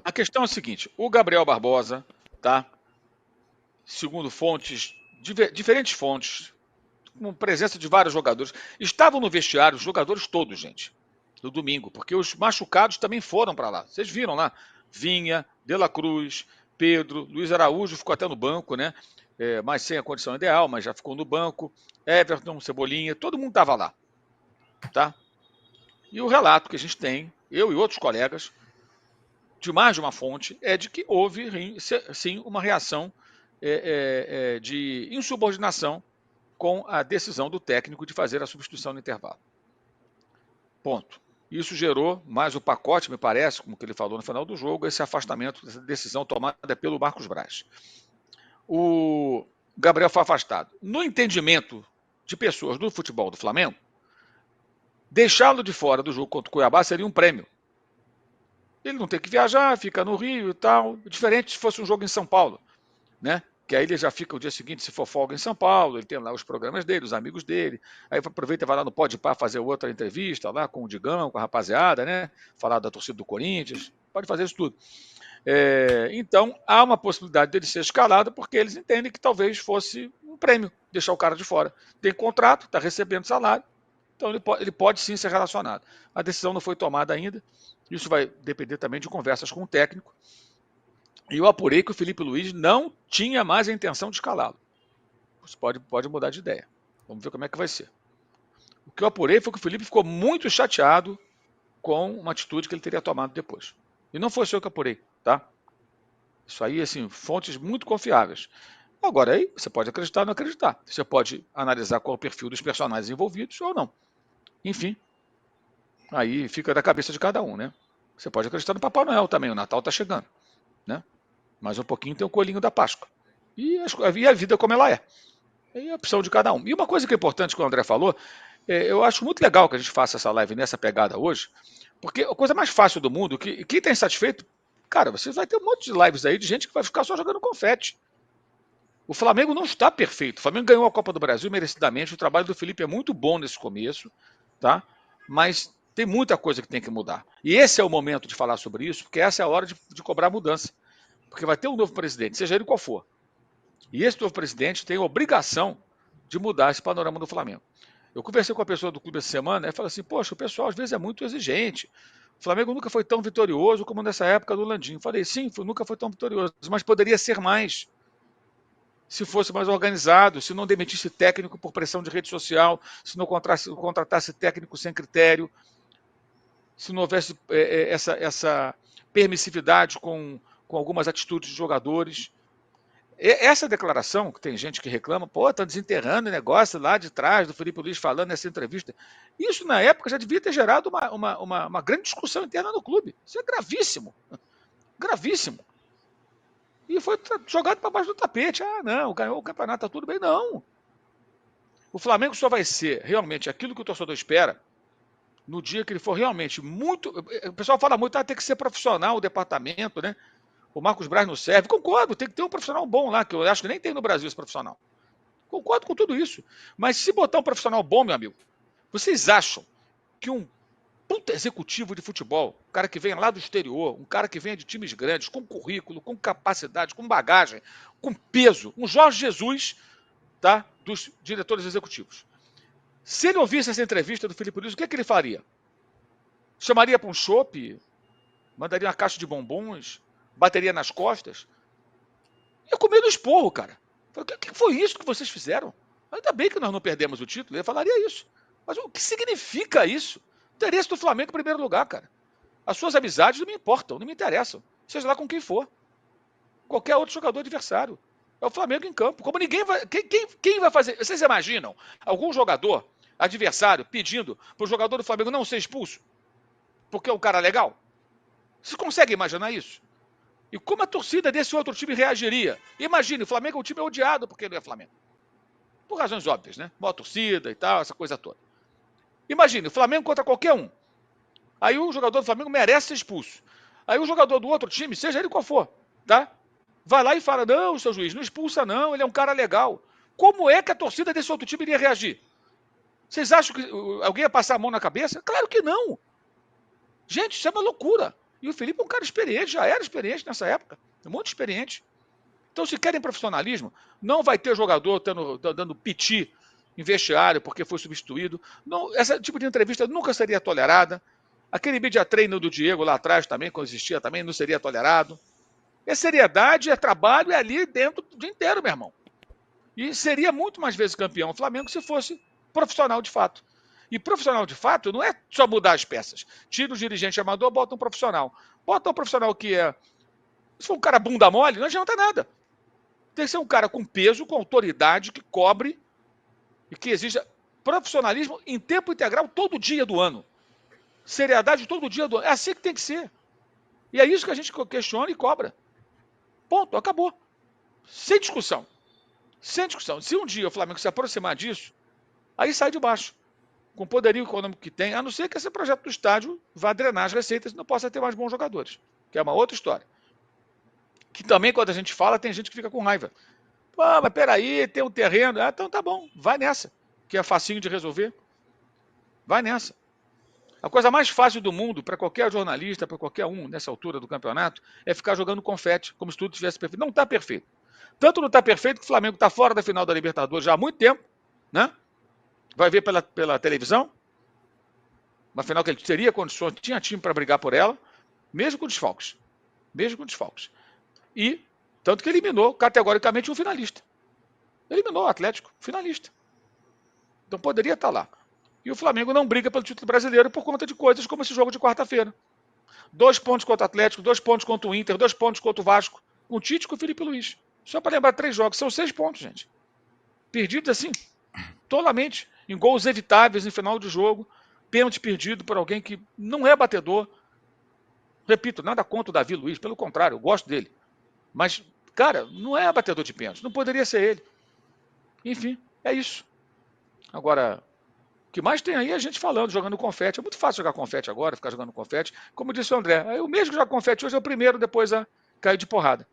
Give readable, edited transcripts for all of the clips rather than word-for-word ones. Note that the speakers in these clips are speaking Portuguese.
A questão é a seguinte: o Gabriel Barbosa, tá? Segundo fontes, diferentes fontes, com presença de vários jogadores, estavam no vestiário, os jogadores todos, gente, no domingo, porque os machucados também foram para lá. Vocês viram lá? Vinha, De La Cruz, Pedro, Luiz Araújo ficou até no banco, né? Mas sem a condição ideal, mas já ficou no banco. Everton, Cebolinha, todo mundo estava lá, tá? E o relato que a gente tem, eu e outros colegas, de mais de uma fonte, é de que houve, sim, uma reação de insubordinação com a decisão do técnico de fazer a substituição no intervalo. Ponto. Isso gerou mais o pacote, me parece, como que ele falou no final do jogo, esse afastamento, essa decisão tomada pelo Marcos Braz. O Gabriel foi afastado. No entendimento de pessoas do futebol do Flamengo, deixá-lo de fora do jogo contra o Cuiabá seria um prêmio. Ele não tem que viajar, fica no Rio e tal, diferente se fosse um jogo em São Paulo, né? Que aí ele já fica o dia seguinte, se for folga em São Paulo, ele tem lá os programas dele, os amigos dele, aí aproveita e vai lá no Podpah fazer outra entrevista lá com o Digão, com a rapaziada, né? Falar da torcida do Corinthians, pode fazer isso tudo. Então, há uma possibilidade dele ser escalado, porque eles entendem que talvez fosse um prêmio deixar o cara de fora. Tem contrato, está recebendo salário, então ele pode sim ser relacionado. A decisão não foi tomada ainda, isso vai depender também de conversas com o técnico. E eu apurei que o Felipe Luiz não tinha mais a intenção de escalá-lo. Você pode mudar de ideia. Vamos ver como é que vai ser. O que eu apurei foi que o Felipe ficou muito chateado com uma atitude que ele teria tomado depois. E não foi só eu que apurei, tá? Isso aí, assim, fontes muito confiáveis. Agora, aí você pode acreditar ou não acreditar. Você pode analisar qual é o perfil dos personagens envolvidos ou não. Enfim, aí fica da cabeça de cada um, né? Você pode acreditar no Papai Noel também, o Natal está chegando, né? Mais um pouquinho tem o coelhinho da Páscoa. E a vida como ela é. É a opção de cada um. E uma coisa que é importante que o André falou, eu acho muito legal que a gente faça essa live nessa pegada hoje, porque a coisa mais fácil do mundo, que quem está insatisfeito, cara, você vai ter um monte de lives aí de gente que vai ficar só jogando confete. O Flamengo não está perfeito. O Flamengo ganhou a Copa do Brasil merecidamente. O trabalho do Felipe é muito bom nesse começo, tá? Mas tem muita coisa que tem que mudar. E esse é o momento de falar sobre isso, porque essa é a hora de cobrar mudança. Porque vai ter um novo presidente, seja ele qual for. E esse novo presidente tem a obrigação de mudar esse panorama do Flamengo. Eu conversei com a pessoa do clube essa semana e falei assim: poxa, o pessoal às vezes é muito exigente. O Flamengo nunca foi tão vitorioso como nessa época do Landim. Falei: sim, nunca foi tão vitorioso, mas poderia ser mais. Se fosse mais organizado, se não demitisse técnico por pressão de rede social, se não contratasse técnico sem critério, se não houvesse essa permissividade com algumas atitudes de jogadores. Essa declaração, que tem gente que reclama, pô, tá desenterrando o negócio lá de trás do Felipe Luiz falando nessa entrevista. Isso, na época, já devia ter gerado uma grande discussão interna no clube. Isso é gravíssimo. Gravíssimo. E foi jogado para baixo do tapete. Ah, não, ganhou o campeonato, tá tudo bem. Não. O Flamengo só vai ser realmente aquilo que o torcedor espera no dia que ele for realmente muito. O pessoal fala muito, tem que ser profissional o departamento, né? O Marcos Braz não serve. Concordo, tem que ter um profissional bom lá, que eu acho que nem tem no Brasil esse profissional. Concordo com tudo isso. Mas se botar um profissional bom, meu amigo, vocês acham que um puta executivo de futebol, um cara que vem lá do exterior, um cara que vem de times grandes, com currículo, com capacidade, com bagagem, com peso, um Jorge Jesus, tá? Dos diretores executivos. Se ele ouvisse essa entrevista do Felipe Luiz, o que, que ele faria? Chamaria para um chopp? Mandaria uma caixa de bombons? Bateria nas costas? Ia comer no esporro, cara. O que foi isso que vocês fizeram? Ainda bem que nós não perdemos o título, eu falaria isso. Mas o que significa isso? Interesse do Flamengo em primeiro lugar, cara. As suas amizades não me importam, não me interessam. Seja lá com quem for. Qualquer outro jogador adversário. É o Flamengo em campo. Como ninguém vai. Quem vai fazer? Vocês imaginam algum jogador adversário pedindo para o jogador do Flamengo não ser expulso? Porque é um cara legal? Você consegue imaginar isso? E como a torcida desse outro time reagiria? Imagine, o Flamengo é um time odiado porque não é Flamengo. Por razões óbvias, né? Boa torcida e tal, essa coisa toda. Imagine, o Flamengo contra qualquer um. Aí o jogador do Flamengo merece ser expulso. Aí o jogador do outro time, seja ele qual for, tá? Vai lá e fala, não, seu juiz, não expulsa não, ele é um cara legal. Como é que a torcida desse outro time iria reagir? Vocês acham que alguém ia passar a mão na cabeça? Claro que não. Gente, isso é uma loucura. E o Felipe é um cara experiente, já era experiente nessa época, muito experiente. Então, se querem profissionalismo, não vai ter jogador dando piti em vestiário porque foi substituído. Não, esse tipo de entrevista nunca seria tolerada. Aquele media treino do Diego lá atrás também, quando existia, também não seria tolerado. É seriedade, é trabalho, é ali dentro o dia inteiro, meu irmão. E seria muito mais vezes campeão o Flamengo se fosse profissional de fato. E profissional de fato não é só mudar as peças. Tira o dirigente amador, bota um profissional. Bota um profissional que é. Se for um cara bunda mole, não adianta nada. Tem que ser um cara com peso, com autoridade, que cobre e que exija profissionalismo em tempo integral todo dia do ano. Seriedade todo dia do ano. É assim que tem que ser. E é isso que a gente questiona e cobra. Ponto, acabou. Sem discussão. Sem discussão. Se um dia o Flamengo se aproximar disso, aí sai de baixo. Com o poderio econômico que tem, a não ser que esse projeto do estádio vá drenar as receitas e não possa ter mais bons jogadores. Que é uma outra história. Que também, quando a gente fala, tem gente que fica com raiva. Pô, mas peraí, tem um terreno. Ah, então tá bom, vai nessa. Que é facinho de resolver. Vai nessa. A coisa mais fácil do mundo para qualquer jornalista, para qualquer um nessa altura do campeonato, é ficar jogando confete, como se tudo estivesse perfeito. Não está perfeito. Tanto não está perfeito que o Flamengo está fora da final da Libertadores já há muito tempo, né? Vai ver pela televisão. Uma final que ele teria condições, tinha time para brigar por ela, mesmo com desfalques. Mesmo com desfalques. E, tanto que eliminou categoricamente um finalista. Eliminou o Atlético, finalista. Então poderia estar lá. E o Flamengo não briga pelo título brasileiro por conta de coisas como esse jogo de quarta-feira. 2 pontos contra o Atlético, 2 pontos contra o Inter, 2 pontos contra o Vasco. Com o Tite e com o Felipe Luiz. Só para lembrar 3 jogos. São 6 pontos, gente. Perdidos assim, tolamente. Em gols evitáveis em final de jogo. Pênalti perdido por alguém que não é batedor. Repito, nada contra o Davi Luiz. Pelo contrário, eu gosto dele. Mas, cara, não é batedor de pênalti. Não poderia ser ele. Enfim, é isso. Agora, o que mais tem aí é a gente falando, jogando confete. É muito fácil jogar confete agora, ficar jogando confete. Como disse o André, o mesmo que joga confete hoje é o primeiro depois a cair de porrada.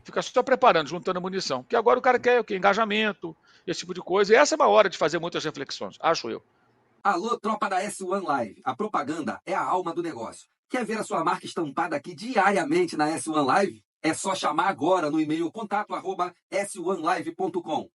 Fica só preparando, juntando munição. Porque agora o cara quer o quê? Engajamento, esse tipo de coisa. E essa é uma hora de fazer muitas reflexões, acho eu. Alô, tropa da S1 Live. A propaganda é a alma do negócio. Quer ver a sua marca estampada aqui diariamente na S1 Live? É só chamar agora no e-mail contato@s1live.com.